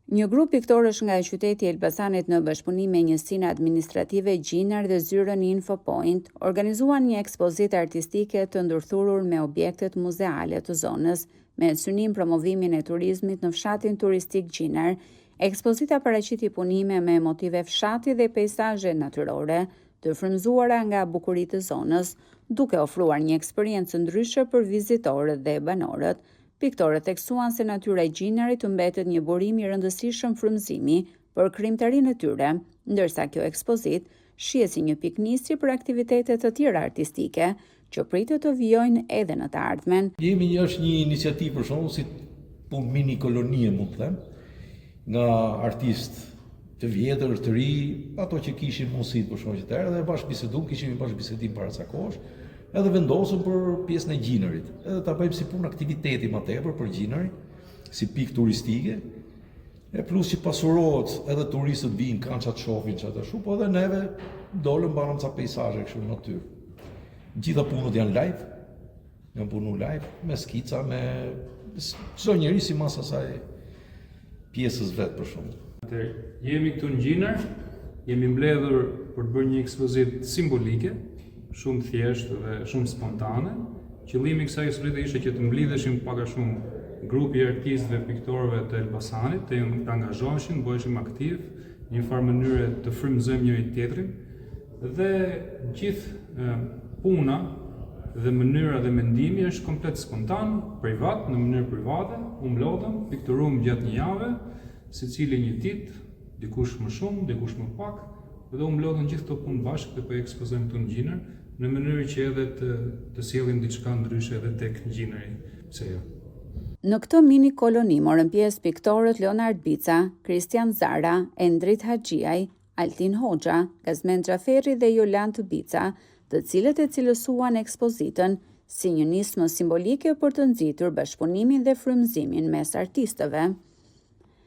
Një grup piktorësh nga qyteti Elbasanit në bashkëpunim me njësinë administrative Gjinar dhe zyrën Infopoint organizuan një ekspozitë artistike të ndërthurur me objektet muzeale të zonës, me synim promovimin e turizmit në fshatin turistik Gjinar. Ekspozita paraqiti punime me motive fshati dhe peizazhe natyrore të frymëzuara nga bukuritë të zonës, duke ofruar një eksperiencë ndryshe për vizitorët dhe banorët. Piktorët theksuan se natyra e Gjinarit të mbetet një burim i rëndësishëm frymëzimi për krijimtarinë e tyre, ndërsa kjo ekspozitë shihet si një piknisje për aktivitete të tjera artistike që pritet të vijojnë edhe në të ardhmen. Është një iniciativë për shembull si punë mini kolonie, mund të them, nga artistë të vjetër, të ri, ato që kishin mundësi për shkak të dhe kishim bashkëbisedim paracakosh, edhe vendosëm për pjesën e Gjinarit. Edhe ta bëjmë si punë aktiviteti më tepër për Gjinarin, si pikë turistike, e plus që pasurohet edhe turistët vinë, kanë çat shohin çat ashtu, po edhe neve dolëm mbanëm ca peizazhe kështu në natyrë. Gjitha punët janë live, me skica, me çdo njeri sipas asaj pjesës vet për shkak. Jemi këtu në Gjinar, jemi mbledhur për të bërë një ekspozitë simbolike, shumë thjeshtë dhe shumë spontane. Qëllimi i kësaj ekspozite ishte që të mblidheshim pak a shumë grupi i artistëve piktorëve të Elbasanit, të angazhoheshin, bëheshim aktiv, në një farë mënyrë të frymëzojmë njëri tjetrin dhe gjithë puna dhe mënyra dhe mendimi është komplet spontan, privat, në mënyrë private, u mblodhëm, pikturuam gjatë një jave, secili një ditë, dikush më shumë, dikush më pak, dhe u mblodhën gjithë këto punë bashkë dhe po i ekspozojmë këtu në Gjinar, në mënyrë që edhe të sjellim diçka ndryshe edhe tek Gjinari, pse jo. Në këtë mini koloni morën pjesë piktorët Leonard Bica, Kristian Zara, Endrit Haxhiaj, Altin Hoxha, Gazmen Xhaferi dhe Jolant Bica, të cilët e cilësuan ekspozitën si një nismë simbolike për të nxitur bashkëpunimin dhe frymëzimin mes artistëve.